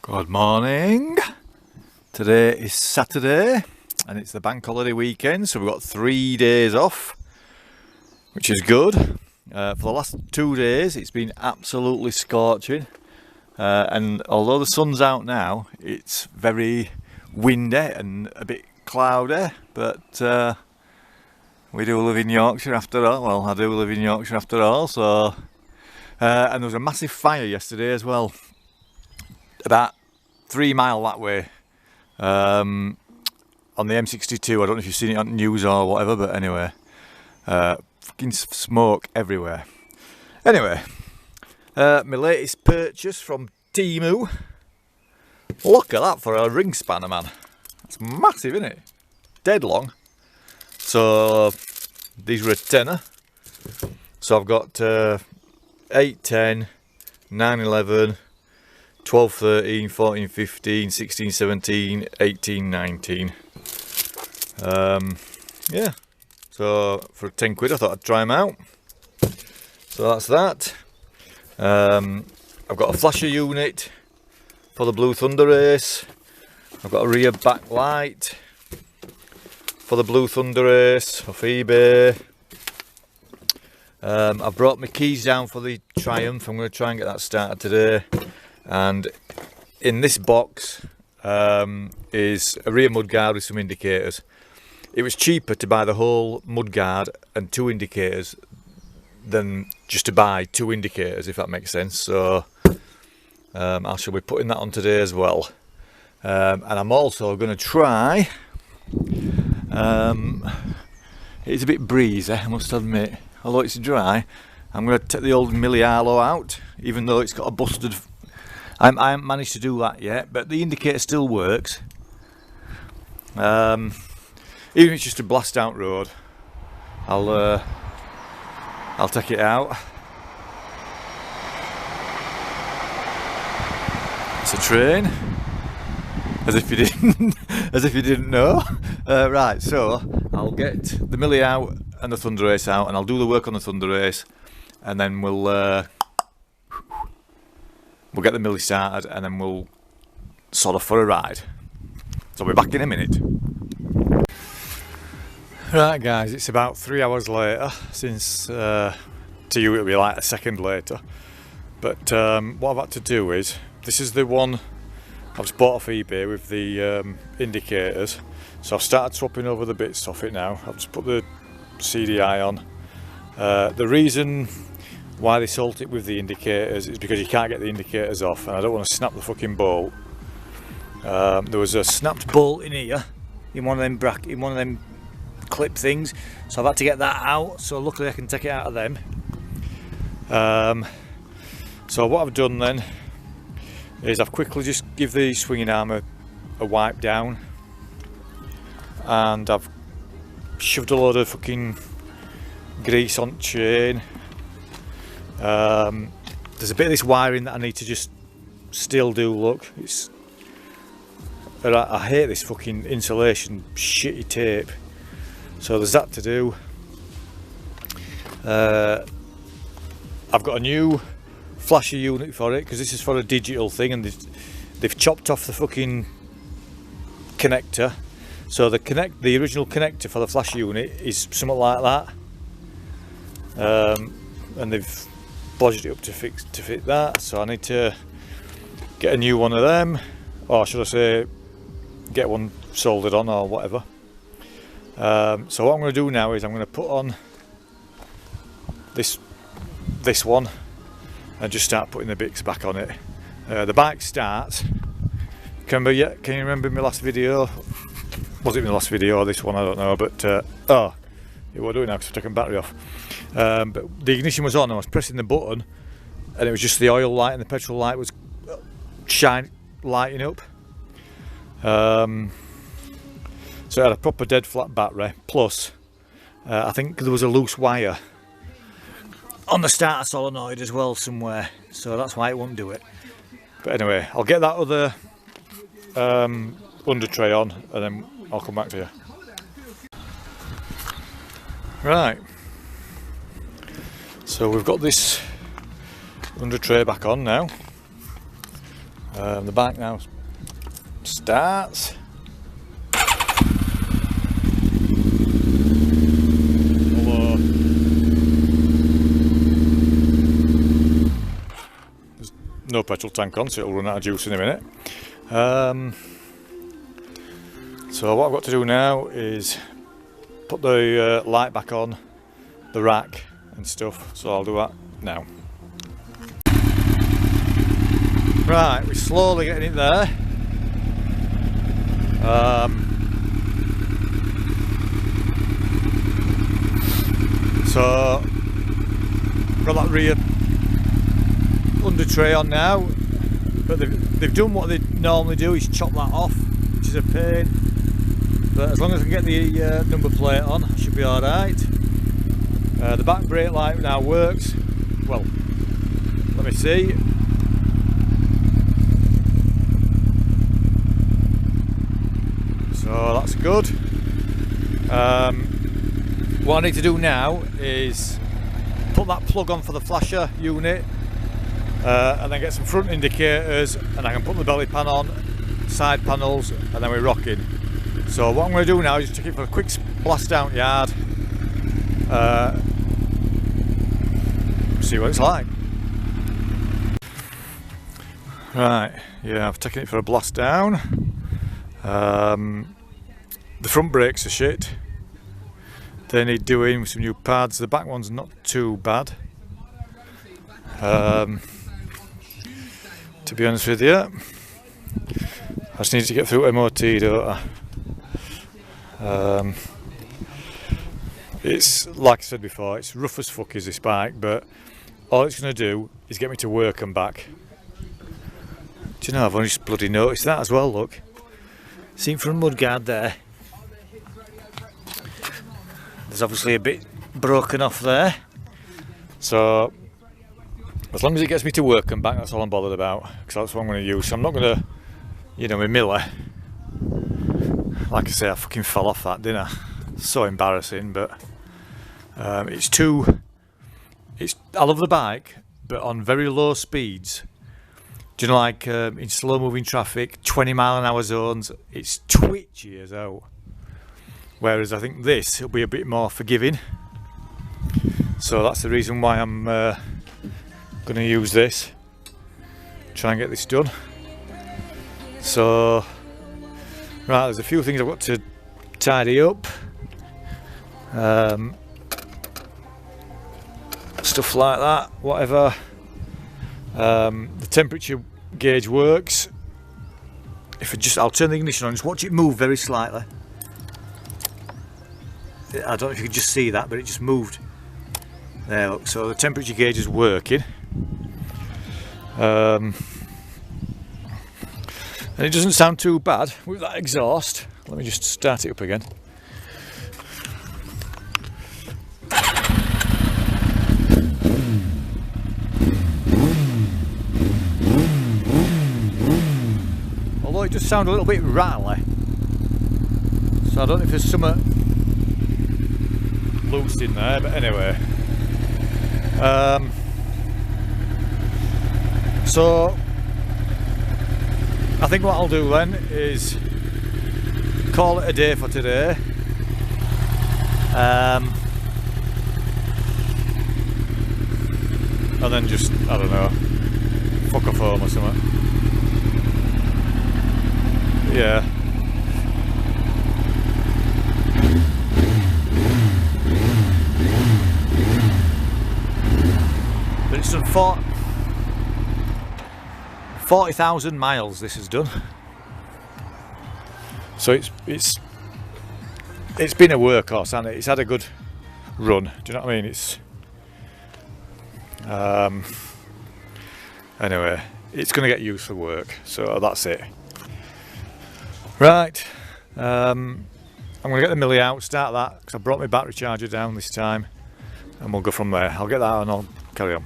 Good morning. Today is Saturday and it's the bank holiday weekend, so we've got 3 days off, which is good. For the last 2 days it's been absolutely scorching, and although the sun's out now, it's very windy and a bit cloudy, but we do live in Yorkshire after all. Well, I do live in Yorkshire after all, so and there was a massive fire yesterday as well, about 3 miles that way, on the M62. I don't know if you've seen it on the news or whatever, but anyway, fucking smoke everywhere. Anyway, my latest purchase from Temu. Look at that for a ring spanner, man. That's massive, isn't it? Dead long. So these were a tenner. So I've got 8, 10, 9, 11, 12, 13, 14, 15, 16, 17, 18, 19. Yeah, so for 10 quid I thought I'd try them out. So that's that. I've got a flasher unit for the blue Thunderace. I've got a rear backlight for the blue Thunderace off eBay. I've brought my keys down for the Triumph. I'm going to try and get that started today. And in this box is a rear mudguard with some indicators. It was cheaper to buy the whole mudguard and 2 indicators than just to buy 2 indicators, if that makes sense. So I shall be putting that on today as well. And I'm also going to try, it's a bit breezy, I must admit, although it's dry. I'm going to take the old Milli Arlo out, even though it's got a busted, I haven't managed to do that yet, but the indicator still works. Even if it's just a blast out road, I'll take it out. It's a train, as if you didn't know. Right, so I'll get the Milli out and the Thunderace out, and I'll do the work on the Thunderace, and then we'll get the Milli started, and then we'll sort of for a ride. So I'll be back in a minute. Right guys, it's about 3 hours later, since to you it'll be like a second later. But what I've had to do is, this is the one I've just bought off eBay with the indicators. So I've started swapping over the bits off it now. I've just put the CDI on. The reason why they sold it with the indicators is because you can't get the indicators off, and I don't want to snap the fucking bolt. There was a snapped bolt in here, in one of them clip things, so I've had to get that out. So luckily I can take it out of them. So what I've done then is I've quickly just give the swinging arm a wipe down, and I've shoved a load of fucking grease on the chain. There's a bit of this wiring that I need to just still do. Look, I hate this fucking insulation shitty tape, so there's that to do. I've got a new flasher unit for it, because this is for a digital thing, and they've chopped off the fucking connector. So the original connector for the flasher unit is something like that, and they've bodged it up to fit that. So I need to get a new one of them, or should I say get one soldered on or whatever. So what I'm going to do now is I'm going to put on this one and just start putting the bits back on it. The bike starts. Can you remember my last video? Was it my last video or this one? I don't know, but oh, it will do it now because I've taken battery off. But the ignition was on, I was pressing the button, and it was just the oil light and the petrol light was lighting up. So it had a proper dead flat battery, plus I think there was a loose wire on the starter solenoid as well somewhere, so that's why it won't do it. But anyway, I'll get that other Undertray on, and then I'll come back to you. Right, so we've got this Undertray back on now. The bike now starts. Although there's no petrol tank on, so it'll run out of juice in a minute. So what I've got to do now is put the light back on the rack and stuff, so I'll do that now. Right, we're slowly getting it there. So got that rear Undertray on now, but they've done what they normally do, is chop that off, which is a pain. But as long as I can get the number plate on, I should be alright. The back brake light now works. Well, let me see. So that's good. What I need to do now is put that plug on for the flasher unit, and then get some front indicators, and I can put the belly pan on, side panels, and then we're rocking. So what I'm going to do now is just take it for a quick blast out yard, see what it's like. Right, yeah, I've taken it for a blast down. The front brakes are shit. They need doing with some new pads. The back one's not too bad. To be honest with you, I just need to get through MOT, don't I? It's like I said before, it's rough as fuck is this bike, but all it's going to do is get me to work and back. Do you know, I've only just bloody noticed that as well, look. Seen from mudguard there. There's obviously a bit broken off there. So as long as it gets me to work and back, that's all I'm bothered about, because that's what I'm going to use. So I'm not going to, you know, my Miller. Like I say, I fucking fell off that, didn't I? So embarrassing, but I love the bike, but on very low speeds. Do you know, like in slow moving traffic, 20-mile-an-hour zones, it's twitchy as hell. Whereas I think this will be a bit more forgiving. So that's the reason why I'm going to use this. Try and get this done. So, right, there's a few things I've got to tidy up. Stuff like that, whatever. The temperature gauge works. I'll turn the ignition on, just watch it move very slightly. I don't know if you can just see that, but it just moved. There, look, so the temperature gauge is working. And it doesn't sound too bad with that exhaust. Let me just start it up again. Although it does sound a little bit rattly. So I don't know if there's something loose in there, but anyway. So I think what I'll do then is call it a day for today. And then just, I don't know, fuck off home or something. Yeah. But it's done 40,000 miles this has done. So it's been a workhorse, hasn't it? It's had a good run. Do you know what I mean? It's anyway, it's going to get used for work, so that's it. Right, I'm going to get the milli out, start that, because I brought my battery charger down this time, and we'll go from there. I'll get that and I'll carry on.